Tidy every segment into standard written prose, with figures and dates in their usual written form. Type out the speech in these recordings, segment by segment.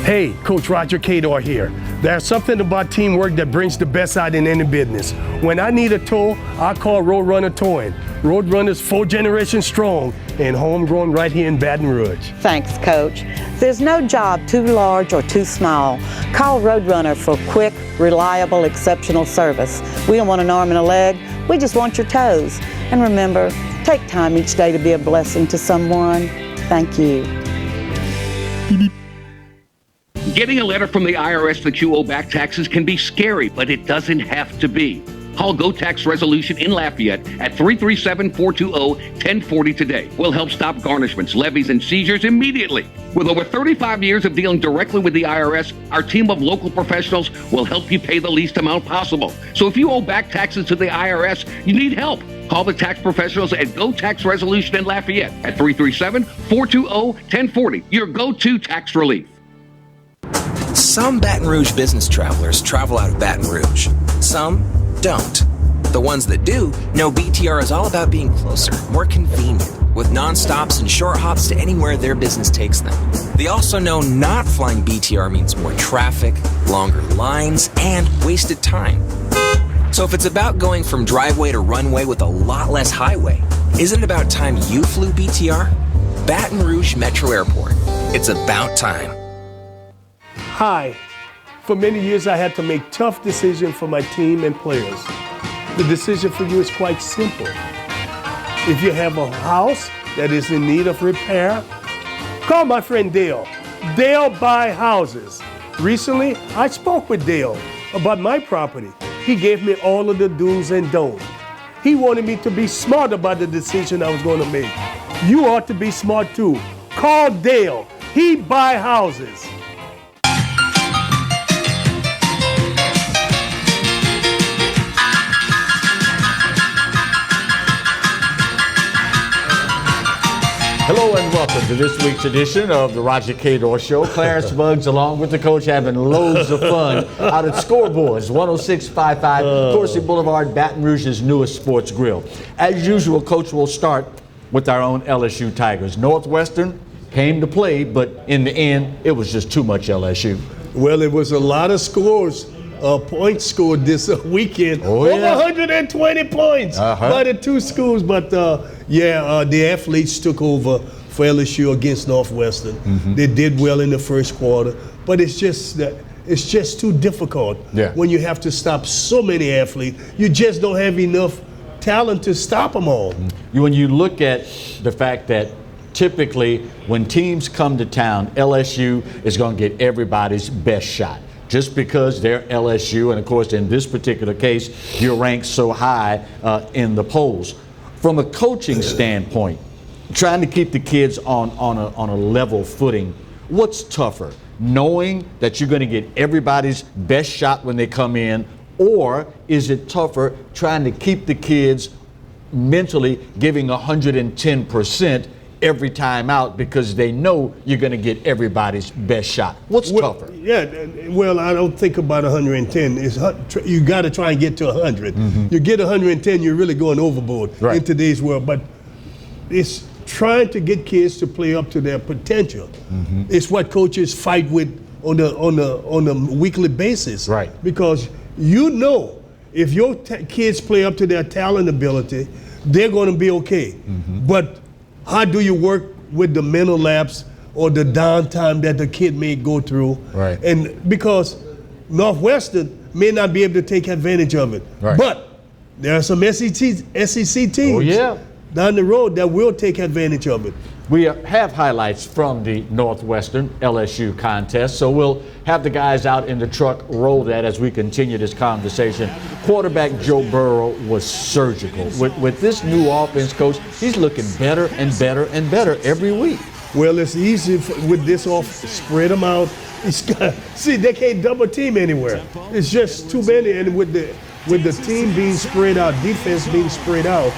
Hey, Coach Roger Cador here. There's something about teamwork that brings the best out in any business. When I need a tow, I call Roadrunner Towing. Roadrunner's 4 generations strong and homegrown right here in Baton Rouge. Thanks, Coach. There's no job too large or too small. Call Roadrunner for quick, reliable, exceptional service. We don't want an arm and a leg. We just want your toes. And remember, take time each day to be a blessing to someone. Thank you. Getting a letter from the IRS that you owe back taxes can be scary, but it doesn't have to be. Call Go Tax Resolution in Lafayette at 337-420-1040 today. We'll help stop garnishments, levies, and seizures immediately. With over 35 years of dealing directly with the IRS, our team of local professionals will help you pay the least amount possible. So if you owe back taxes to the IRS, you need help. Call the tax professionals at Go Tax Resolution in Lafayette at 337-420-1040. Your go-to tax relief. Some Baton Rouge business travelers travel out of Baton Rouge. Some don't. The ones that do know BTR is all about being closer, more convenient, with non-stops and short hops to anywhere their business takes them. They also know not flying BTR means more traffic, longer lines, and wasted time. So if it's about going from driveway to runway with a lot less highway, isn't it about time you flew BTR? Baton Rouge Metro Airport. It's about time. Hi. For many years, I had to make tough decisions for my team and players. The decision for you is quite simple. If you have a house that is in need of repair, call my friend Dale. Dale buy houses. Recently, I spoke with Dale about my property. He gave me all of the do's and don'ts. He wanted me to be smart about the decision I was going to make. You ought to be smart too. Call Dale. He buy houses. Hello and welcome to this week's edition of the Roger Cador Show. Clarence Bugs along with the coach having loads of fun out at Scoreboards, 10655 Dorsey Boulevard, Baton Rouge's newest sports grill. As usual, Coach will start with our own LSU Tigers. Northwestern came to play, but in the end, it was just too much LSU. Well, it was a lot of scores. Points scored this weekend. Over 120 points by the two schools. But, the athletes took over for LSU against Northwestern. Mm-hmm. They did well in the first quarter. But it's just too difficult when you have to stop so many athletes. You just don't have enough talent to stop them all. When you look at the fact that typically when teams come to town, LSU is going to get everybody's best shot. Just because they're LSU, and of course in this particular case, you're ranked so high in the polls. From a coaching standpoint, trying to keep the kids on a level footing, what's tougher? Knowing that you're going to get everybody's best shot when they come in, or is it tougher trying to keep the kids mentally giving 110% every time out because they know you're going to get everybody's best shot? What's tougher? I don't think about 110. You got to try and get to 100. Mm-hmm. You get 110, you're really going overboard in today's world. But it's trying to get kids to play up to their potential. Mm-hmm. It's what coaches fight with on a weekly basis. Right. Because if your kids play up to their talent ability, they're going to be okay. Mm-hmm. But how do you work with the mental lapse or the downtime that the kid may go through? Right. And because Northwestern may not be able to take advantage of it. Right. But there are some SEC teams down the road that will take advantage of it. We have highlights from the Northwestern LSU contest, so we'll have the guys out in the truck roll that as we continue this conversation. Quarterback Joe Burrow was surgical. With this new offense, coach, he's looking better and better and better every week. Well, it's easy with this spread them out. They can't double team anywhere. It's just too many, and with the team being spread out, defense being spread out,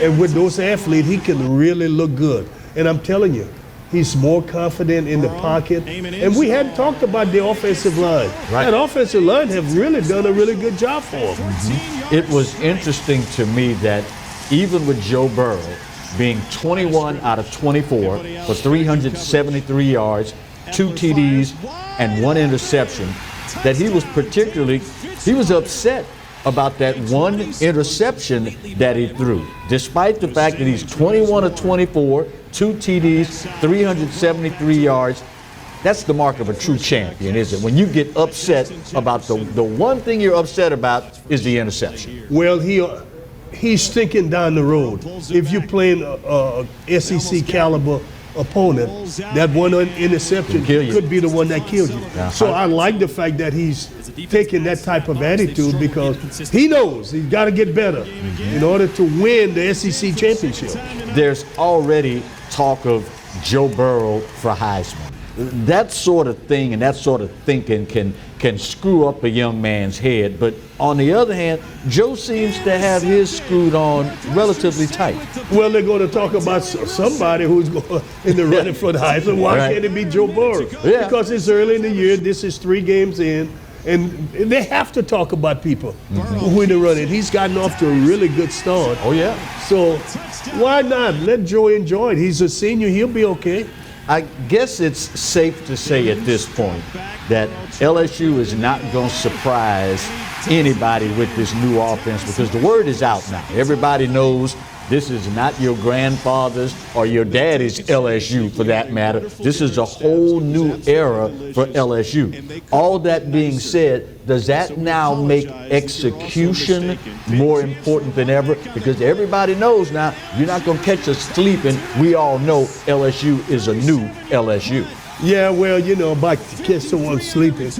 and with those athletes, he can really look good. And I'm telling you, he's more confident in the pocket. And we hadn't talked about the offensive line. Right. That offensive line have really done a really good job for him. Mm-hmm. It was interesting to me that even with Joe Burrow being 21 out of 24 for 373 yards 2 TDs, and 1 interception, that he was upset about that 1 interception that he threw, despite the fact that he's 21 of 24, 2 TDs, 373 yards. That's the mark of a true champion, isn't it? When you get upset about the one thing you're upset about is the interception. Well, he's thinking down the road. If you're playing a SEC caliber opponent, that 1 interception could be the one that kills you. So I like the fact that he's taking that type of attitude, because he knows he's got to get better in order to win the SEC championship. There's already talk of Joe Burrow for Heisman. That sort of thing and that sort of thinking can screw up a young man's head. But on the other hand, Joe seems to have his screwed on relatively tight. Well, they're going to talk about somebody who's going in the running for the Heisman. Why can't it be Joe Burrow? Yeah. Because it's early in the year. This is 3 games in. And they have to talk about people who in the running. He's gotten off to a really good start. Oh, yeah. So why not? Let Joe enjoy it. He's a senior. He'll be okay. I guess it's safe to say at this point that LSU is not going to surprise anybody with this new offense, because the word is out now. Everybody knows this is not your grandfather's or your daddy's LSU, for that matter. This is a whole new era for LSU. All that being said, does that now make execution more important than ever? Because everybody knows now you're not going to catch us sleeping. We all know LSU is a new LSU. Yeah, well, about to catch someone sleeping,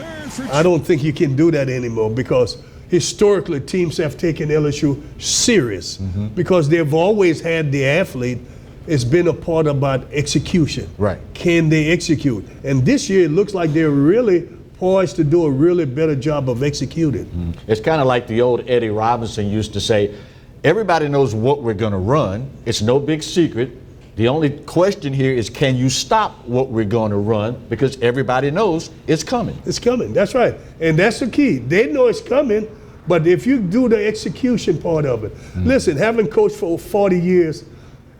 I don't think you can do that anymore, because historically, teams have taken LSU serious because they've always had the athlete. It's been a part about execution. Right. Can they execute? And this year, it looks like they're really poised to do a really better job of executing. It's kind of like the old Eddie Robinson used to say, everybody knows what we're going to run. It's no big secret. The only question here is, can you stop what we're going to run? Because everybody knows it's coming. It's coming. That's right. And that's the key. They know it's coming. But if you do the execution part of it, listen, having coached for 40 years,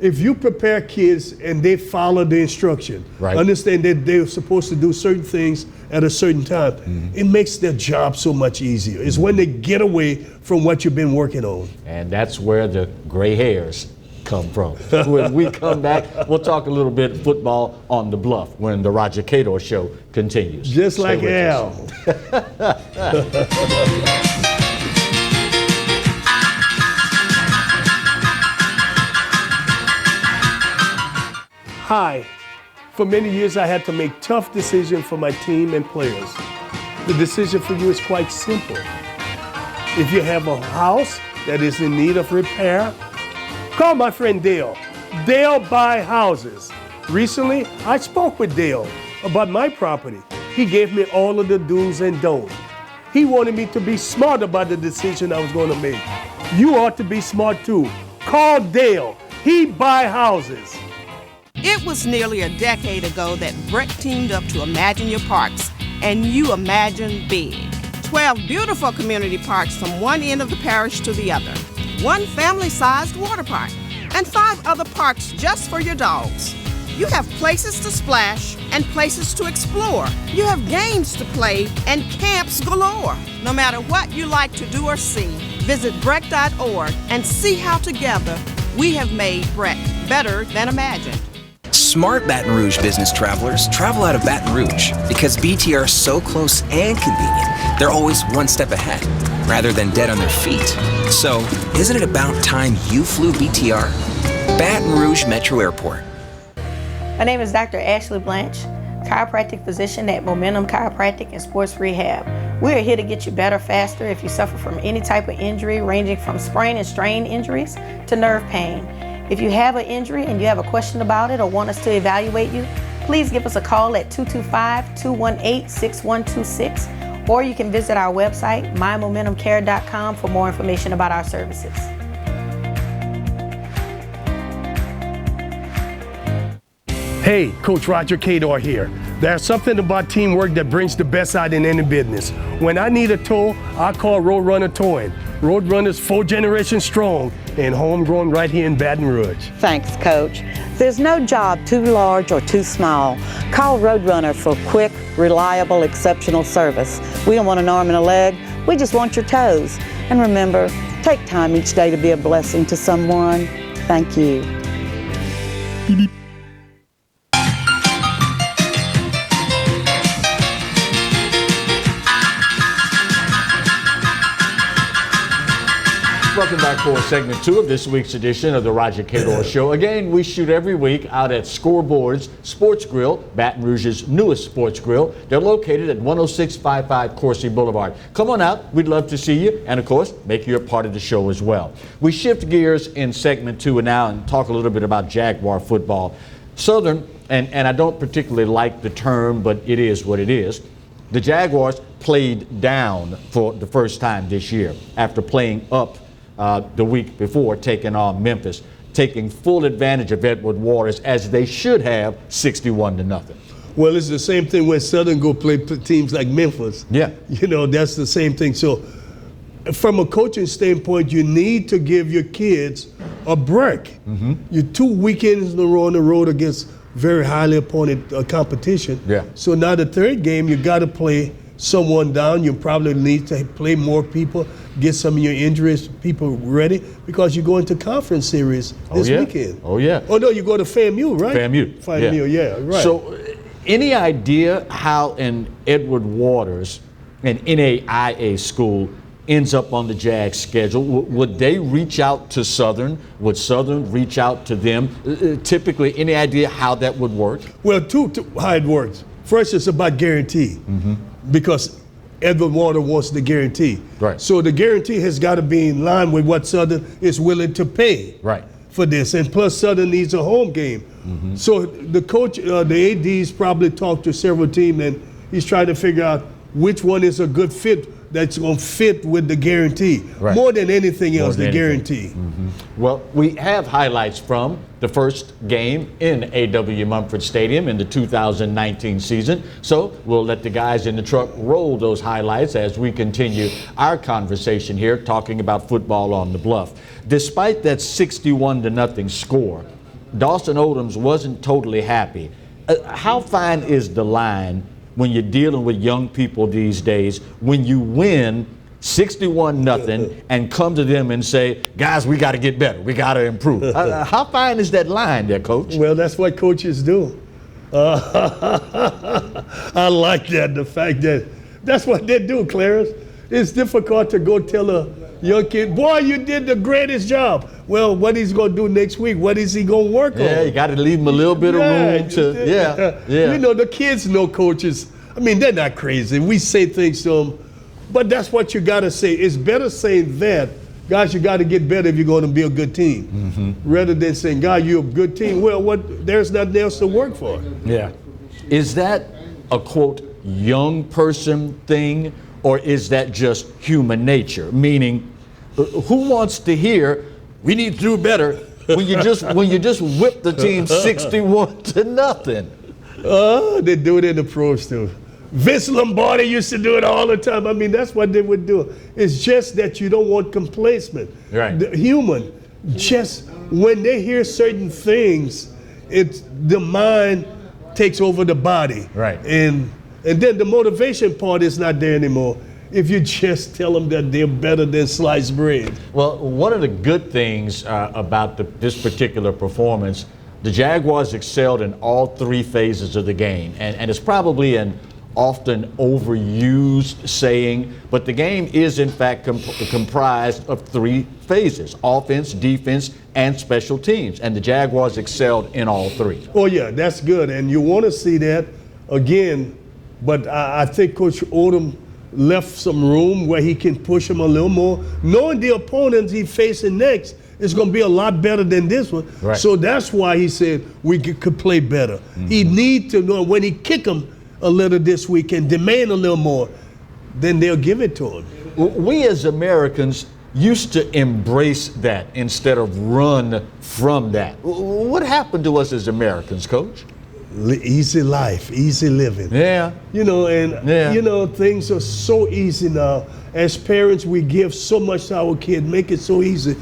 if you prepare kids and they follow the instruction, understand that they're supposed to do certain things at a certain time, it makes their job so much easier. It's when they get away from what you've been working on. And that's where the gray hairs come from. When we come back, we'll talk a little bit football on the Bluff when the Roger Cador Show continues. Just like Al. Hi. For many years, I had to make tough decisions for my team and players. The decision for you is quite simple. If you have a house that is in need of repair, call my friend Dale. Dale buy houses. Recently, I spoke with Dale about my property. He gave me all of the do's and don'ts. He wanted me to be smart about the decision I was going to make. You ought to be smart too. Call Dale. He buy houses. It was nearly a decade ago that Brett teamed up to Imagine Your Parks, and you imagined big. 12 beautiful community parks from one end of the parish to the other, one family-sized water park, and 5 other parks just for your dogs. You have places to splash and places to explore. You have games to play and camps galore. No matter what you like to do or see, visit Breck.org and see how together we have made Breck better than imagined. Smart Baton Rouge business travelers travel out of Baton Rouge because BTR is so close and convenient, they're always one step ahead rather than dead on their feet. So, isn't it about time you flew BTR? Baton Rouge Metro Airport. My name is Dr. Ashley Blanche, chiropractic physician at Momentum Chiropractic and Sports Rehab. We are here to get you better faster if you suffer from any type of injury, ranging from sprain and strain injuries to nerve pain. If you have an injury and you have a question about it or want us to evaluate you, please give us a call at 225-218-6126, or you can visit our website, mymomentumcare.com, for more information about our services. Hey, Coach Roger Cador here. There's something about teamwork that brings the best out in any business. When I need a tow, I call Roadrunner Towing. Roadrunner's 4 generations strong and homegrown right here in Baton Rouge. Thanks, Coach. There's no job too large or too small. Call Roadrunner for quick, reliable, exceptional service. We don't want an arm and a leg. We just want your toes. And remember, take time each day to be a blessing to someone. Thank you. Beep, beep. Welcome back for segment 2 of this week's edition of the Roger Cador Show. Again, we shoot every week out at Scoreboard's Sports Grill, Baton Rouge's newest sports grill. They're located at 10655 Coursey Boulevard. Come on out. We'd love to see you. And, of course, make you a part of the show as well. We shift gears in segment 2 now and talk a little bit about Jaguar football. Southern, and I don't particularly like the term, but it is what it is. The Jaguars played down for the first time this year after playing up the week before, taking on Memphis, taking full advantage of Edward Waters as they should have, 61-0. Well, it's the same thing when Southern go play teams like Memphis. Yeah. You know, that's the same thing. So from a coaching standpoint, you need to give your kids a break. Mm-hmm. You're 2 weekends in a row on the road against very highly opponent competition. Yeah. So now the third game, you got to play someone down. You probably need to play more people, get some of your injuries people ready, because you go into conference series this weekend. Oh, yeah. Oh, no, you go to FAMU, right? FAMU, yeah, right. So any idea how an Edward Waters, an NAIA school, ends up on the Jags schedule? Would they reach out to Southern? Would Southern reach out to them? Typically, any idea how that would work? Well, how it works. First, it's about guarantee, because Edward Waters wants the guarantee. Right. So the guarantee has got to be in line with what Southern is willing to pay. Right. For this, and plus Southern needs a home game. So the coach, the AD's probably talked to several teams, and he's trying to figure out which one is a good fit that's going to fit with the guarantee. Right. More than anything else, the guarantee. Well, we have highlights from the first game in A.W. Mumford Stadium in the 2019 season. So we'll let the guys in the truck roll those highlights as we continue our conversation here talking about football on the Bluff. Despite that 61-0 score, Dawson Odoms wasn't totally happy. How fine is the line when you're dealing with young people these days, when you win 61-0 and come to them and say, guys, we got to get better, we got to improve? How fine is that line there, Coach? Well, that's what coaches do. I like that, the fact that that's what they do, Clarence. It's difficult to go tell a young kid, boy, you did the greatest job. Well, what he's going to do next week? What is he going to work on? Yeah, you got to leave him a little bit of room to, You know, the kids know coaches. I mean, they're not crazy. We say things to them, but that's what you got to say. It's better saying that, guys, you got to get better if you're going to be a good team, rather than saying, God, you're a good team. Well, there's nothing else to work for. Yeah. Is that a, quote, young person thing, or is that just human nature? Meaning, who wants to hear, we need to do better, when you just whip the team 61-0? They do it in the pros too. Vince Lombardi used to do it all the time. I mean, that's what they would do. It's just that you don't want complacement. Right. The human, just when they hear certain things, the mind takes over the body. Right. And then the motivation part is not there anymore if you just tell them that they're better than sliced bread. Well, one of the good things about this particular performance, the Jaguars excelled in all 3 phases of the game. And it's probably an often overused saying, but the game is in fact comprised of 3 phases: offense, defense, and special teams. And the Jaguars excelled in all 3. Oh yeah, that's good. And you want to see that again, but I think Coach Odom left some room where he can push him a little more, knowing the opponents he's facing next is going to be a lot better than this one. Right. So that's why he said we could play better. He need to know when he kick him a little this week and demand a little more, then they'll give it to him. We as Americans used to embrace that instead of run from that. What happened to us as Americans, Coach? easy life, easy living. Yeah. You know, and you know, things are so easy now. As parents, we give so much to our kid, make it so easy.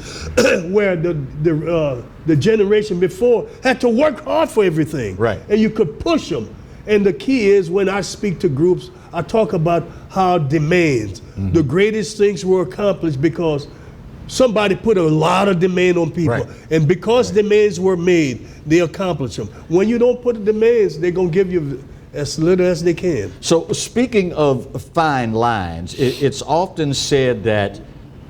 Where the generation before had to work hard for everything. Right. And you could push them. And the key is, when I speak to groups, I talk about how demands, the greatest things were accomplished because somebody put a lot of demand on people. Right. And because demands were made, they accomplish them. When you don't put the demands, they're going to give you as little as they can. So speaking of fine lines, it's often said that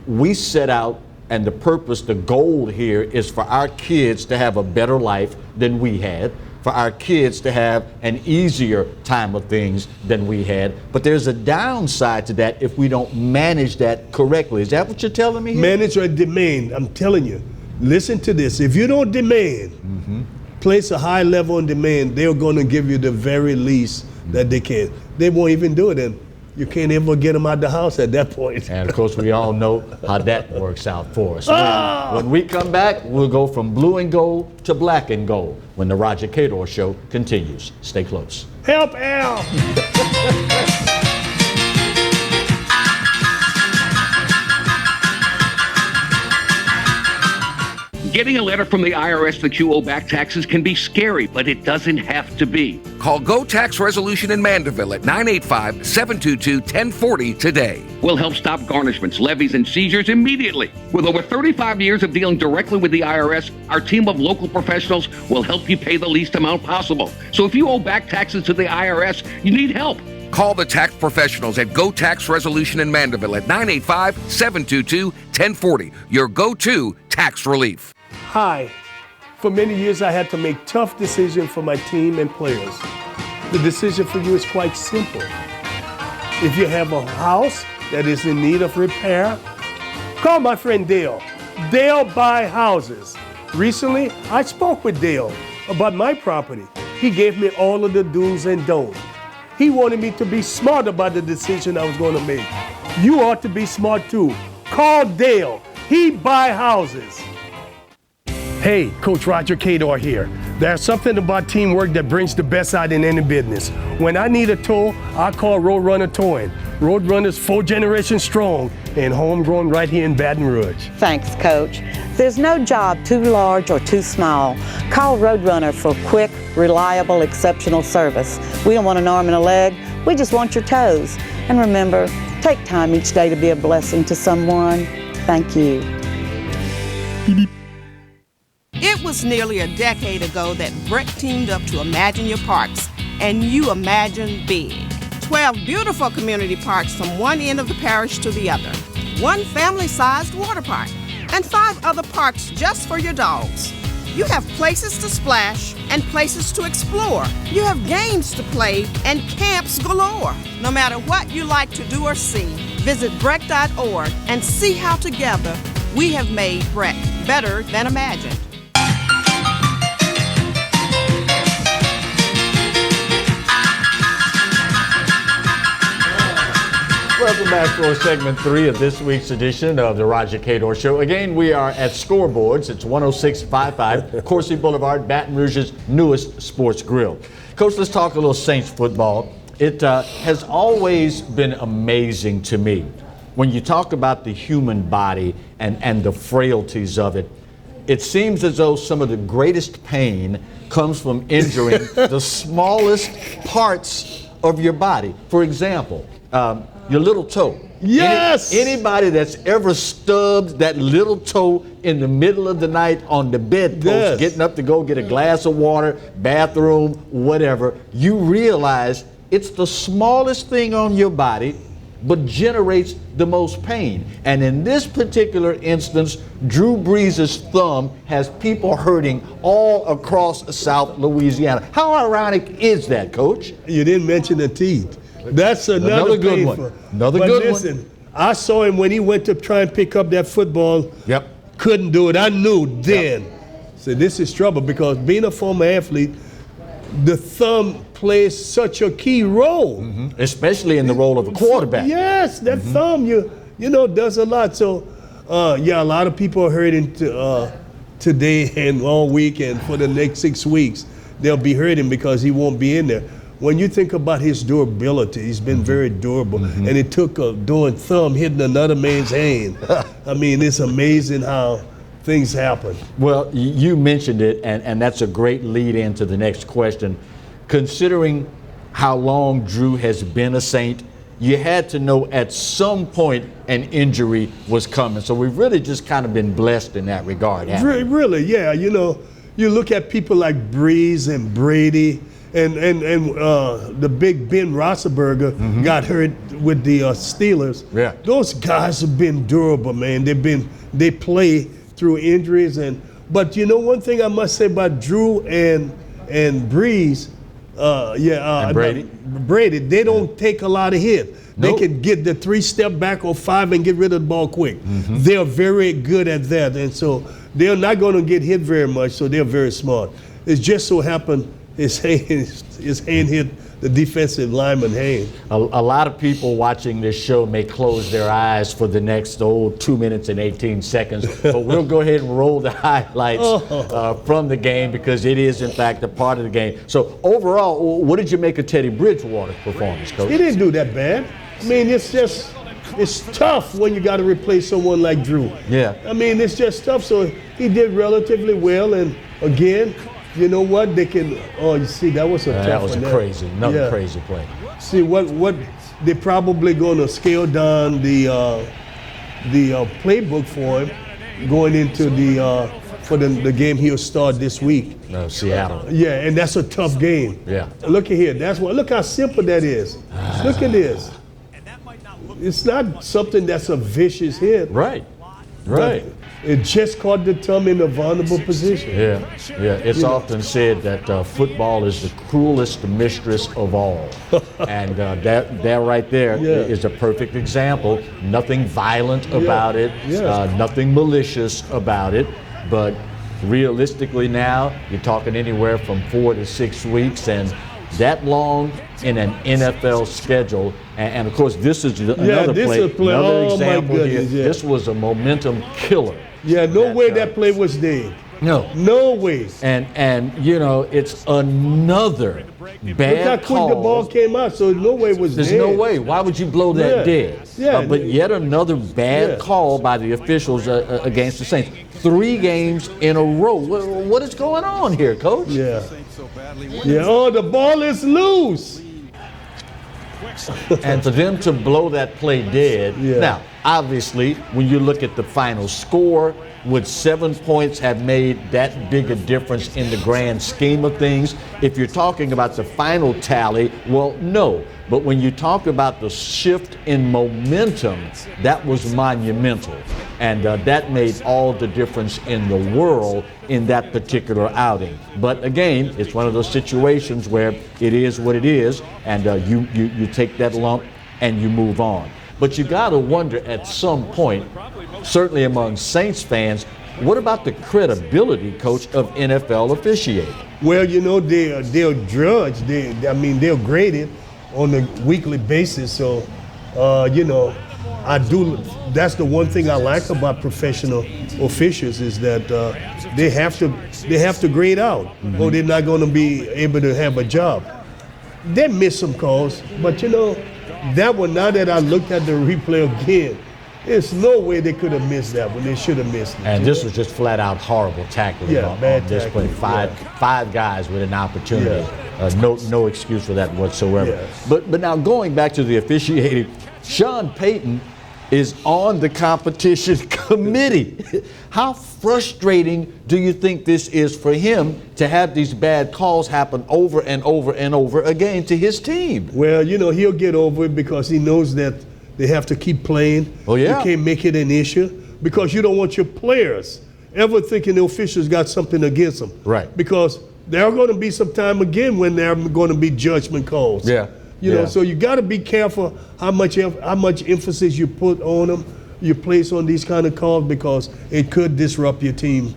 we set out, and the purpose, the goal here is for our kids to have a better life than we had, for our kids to have an easier time of things than we had. But there's a downside to that if we don't manage that correctly. Is that what you're telling me here? Manage or demand. I'm telling you, listen to this. If you don't demand, place a high level on demand, they're going to give you the very least that they can. They won't even do it, and you can't ever get them out of the house at that point. And of course, we all know how that works out for us. When we come back, we'll go from blue and gold to black and gold when the Roger Cador Show continues. Stay close. Help Al! Getting a letter from the IRS that you owe back taxes can be scary, but it doesn't have to be. Call Go Tax Resolution in Mandeville at 985-722-1040 today. We'll help stop garnishments, levies, and seizures immediately. With over 35 years of dealing directly with the IRS, our team of local professionals will help you pay the least amount possible. So if you owe back taxes to the IRS, you need help. Call the tax professionals at Go Tax Resolution in Mandeville at 985-722-1040. Your go-to tax relief. Hi. For many years, I had to make tough decisions for my team and players. The decision for you is quite simple. If you have a house that is in need of repair, call my friend Dale. Dale buy houses. Recently, I spoke with Dale about my property. He gave me all of the do's and don'ts. He wanted me to be smart about the decision I was going to make. You ought to be smart too. Call Dale. He buy houses. Hey, Coach Roger Cador here. There's something about teamwork that brings the best out in any business. When I need a tow, I call Roadrunner Towing. Roadrunner's 4 generations strong and homegrown right here in Baton Rouge. Thanks, Coach. There's no job too large or too small. Call Roadrunner for quick, reliable, exceptional service. We don't want an arm and a leg. We just want your toes. And remember, take time each day to be a blessing to someone. Thank you. It was nearly a decade ago that Brett teamed up to imagine your parks, and you imagined big. 12 beautiful community parks from one end of the parish to the other, 1 family-sized water park, and 5 other parks just for your dogs. You have places to splash and places to explore. You have games to play and camps galore. No matter what you like to do or see, visit Brett.org and see how together we have made Brett better than imagined. Welcome back for segment 3 of this week's edition of the Roger Cador Show. Again, we are at Scoreboards. It's 10655 Coursey Boulevard, Baton Rouge's newest sports grill. Coach, let's talk a little Saints football. It has always been amazing to me when you talk about the human body and the frailties of it. It seems as though some of the greatest pain comes from injuring the smallest parts of your body. For example, your little toe. Yes! Anybody that's ever stubbed that little toe in the middle of the night on the bedpost, Yes. getting up to go get a glass of water, bathroom, whatever, you realize it's the smallest thing on your body, but generates the most pain. And in this particular instance, Drew Brees' thumb has people hurting all across South Louisiana. How ironic is that, Coach? You didn't mention the teeth. That's another good one. painful. Another but good listen, one. I saw him when he went to try and pick up that football. Yep. Couldn't do it. I knew then. So this is trouble because being a former athlete, the thumb plays such a key role. Especially in the role of a quarterback. Yes, that thumb, you know, does a lot. So, yeah, a lot of people are hurting today and all week and for the next 6 weeks. they'll be hurting because he won't be in there. When you think about his durability, he's been very durable. And it took a doing thumb hitting another man's hand. I mean, it's amazing how things happen. Well, you mentioned it, and that's a great lead into the next question. Considering how long Drew has been a Saint, you had to know at some point an injury was coming. So we've really just kind of been blessed in that regard, haven't we? Really, yeah. You know, you look at people like Breeze and Brady, and the big Ben Roethlisberger got hurt with the Steelers. Yeah. Those guys have been durable, man. They play through injuries, but you know one thing I must say about Drew and Breeze, and Brady, they don't take a lot of hit. Nope. They can get the 3-step back or 5 and get rid of the ball quick. They're very good at that, and so they're not going to get hit very much. So they're very smart. It just so happened his hand hit the defensive lineman hand. A lot of people watching this show may close their eyes for the next 2 minutes and 18 seconds, but we'll go ahead and roll the highlights from the game because it is, in fact, a part of the game. So overall, what did you make of Teddy Bridgewater's performance, Coach? He didn't do that bad. I mean, it's tough when you got to replace someone like Drew. Yeah. I mean, it's just tough. So he did relatively well, and again, you know what? They can. Oh, you see, that was a tough one. That was another crazy play. See what they're probably going to scale down the playbook for him going into the game he'll start this week. No, Seattle. Yeah, and that's a tough game. Yeah. Look at here. Look how simple that is. Look at this. It's not something that's a vicious hit. Right. Right. It just caught the thumb in a vulnerable position. Yeah. It's often said that football is the cruelest mistress of all, and that right there is a perfect example. Nothing violent about it, nothing malicious about it, but realistically now you're talking anywhere from 4 to 6 weeks, and that long in an NFL schedule, and of course this is another example here. Yeah. This was a momentum killer. Yeah, no way that play was dead. No way. And you know, it's another bad Look how quick the ball came out, so no way it was There's dead. no way. Why would you blow that dead? Yeah. But yet another bad call by the officials against the Saints. 3 games in a row. What is going on here, Coach? Yeah. Oh, the ball is loose. And for them to blow that play dead. Now, obviously, when you look at the final score, would 7 points have made that big a difference in the grand scheme of things? If you're talking about the final tally, well, no. But when you talk about the shift in momentum, that was monumental. And that made all the difference in the world in that particular outing. But again, it's one of those situations where it is what it is, and you take that lump and you move on. But you got to wonder at some point, certainly among Saints fans, what about the credibility, Coach, of NFL officiating? Well, you know, they're judged. They're graded on a weekly basis. So, you know, that's the one thing I like about professional officials is that they have to grade out, or they're not going to be able to have a job. They miss some calls, but you know, that one, now that I looked at the replay again, there's no way they could have missed that one. They should have missed it. And this was just flat out horrible tackling on this play. Five guys with an opportunity. No excuse for that whatsoever. Yeah. But now going back to the officiating, Sean Payton is on the competition committee. How frustrating do you think this is for him to have these bad calls happen over and over and over again to his team? Well, you know, he'll get over it because he knows that they have to keep playing. Oh, yeah. You can't make it an issue because you don't want your players ever thinking the officials got something against them. Right. Because there are going to be some time again when there are going to be judgment calls. Yeah. You know, so you got to be careful how much emphasis you put on them, you place on these kind of calls, because it could disrupt your team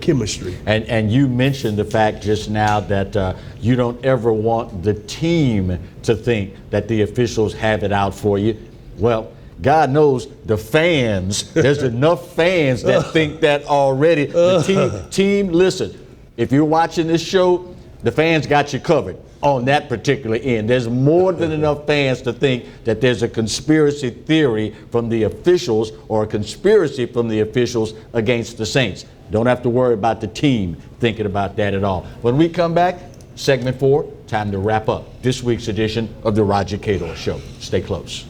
chemistry. And you mentioned the fact just now that you don't ever want the team to think that the officials have it out for you. Well, God knows the fans, there's enough fans that think that already. The team, listen, if you're watching this show, the fans got you covered on that particular end. There's more than enough fans to think that there's a conspiracy theory from the officials or a conspiracy from the officials against the Saints. Don't have to worry about the team thinking about that at all. When we come back, segment 4, time to wrap up this week's edition of the Roger Cador Show. Stay close.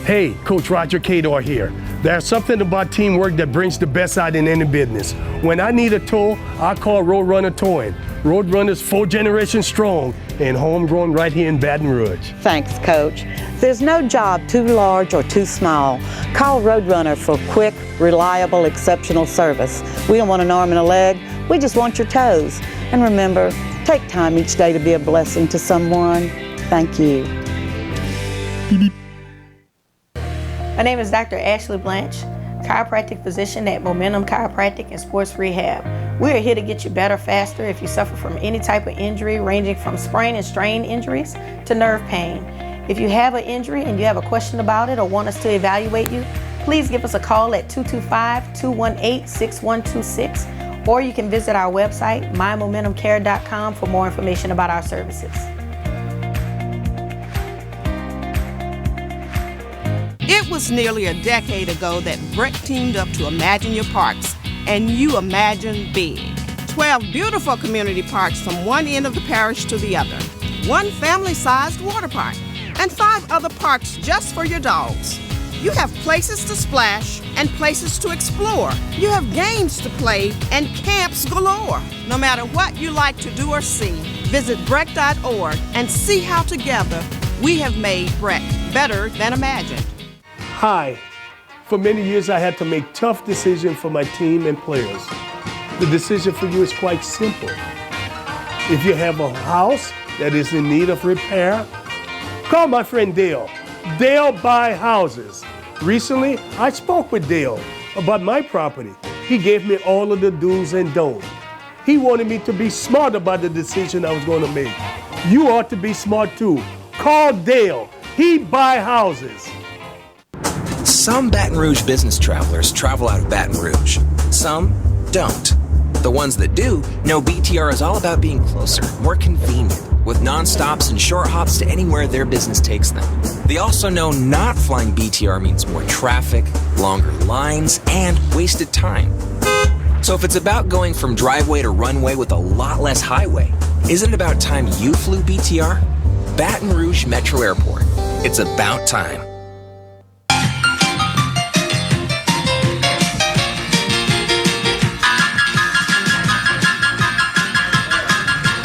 Hey, Coach Roger Cador here. There's something about teamwork that brings the best out in any business. When I need a tow, I call Roadrunner Towing. Roadrunner's 4 generations strong and homegrown right here in Baton Rouge. Thanks, Coach. There's no job too large or too small. Call Roadrunner for quick, reliable, exceptional service. We don't want an arm and a leg. We just want your toes. And remember, take time each day to be a blessing to someone. Thank you. My name is Dr. Ashley Blanche, chiropractic physician at Momentum Chiropractic and Sports Rehab. We are here to get you better faster if you suffer from any type of injury ranging from sprain and strain injuries to nerve pain. If you have an injury and you have a question about it or want us to evaluate you, please give us a call at 225-218-6126, or you can visit our website, mymomentumcare.com, for more information about our services. It was nearly a decade ago that Brett teamed up to Imagine Your Parks, and you imagine big. 12 beautiful community parks from one end of the parish to the other, 1 family-sized water park, and 5 other parks just for your dogs. You have places to splash and places to explore. You have games to play and camps galore. No matter what you like to do or see, visit Breck.org and see how together we have made Breck better than imagined. Hi. For many years, I had to make tough decisions for my team and players. The decision for you is quite simple. If you have a house that is in need of repair, call my friend Dale. Dale Buy Houses. Recently, I spoke with Dale about my property. He gave me all of the do's and don'ts. He wanted me to be smart about the decision I was going to make. You ought to be smart too. Call Dale. He buy houses. Some Baton Rouge business travelers travel out of Baton Rouge. Some don't. The ones that do know BTR is all about being closer, more convenient, with non-stops and short hops to anywhere their business takes them. They also know not flying BTR means more traffic, longer lines, and wasted time. So if it's about going from driveway to runway with a lot less highway, isn't it about time you flew BTR? Baton Rouge Metro Airport. It's about time.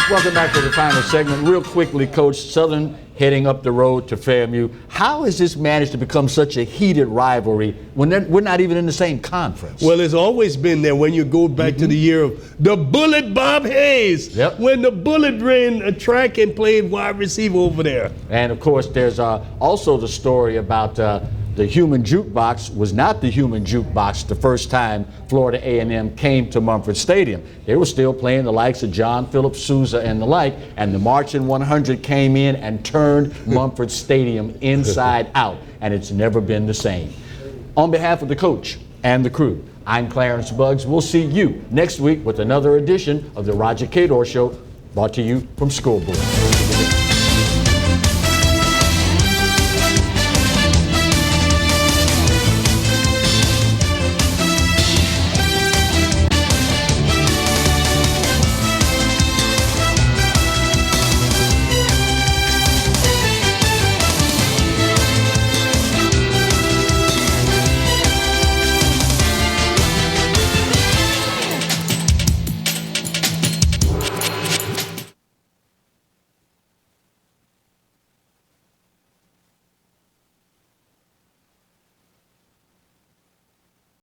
Welcome back to the final segment. Real quickly, Coach, Southern heading up the road to Fairview. How has this managed to become such a heated rivalry when we're not even in the same conference? Well, it's always been there when you go back to the year of the Bullet Bob Hayes. Yep. When the Bullet ran a track and played wide receiver over there. And, of course, there's also the story about the human jukebox was not the human jukebox the first time Florida A&M came to Mumford Stadium. They were still playing the likes of John Philip Sousa and the like, and the Marching 100 came in and turned Mumford Stadium inside out, and it's never been the same. On behalf of the coach and the crew, I'm Clarence Buggs. We'll see you next week with another edition of the Roger Cador Show, brought to you from School Board.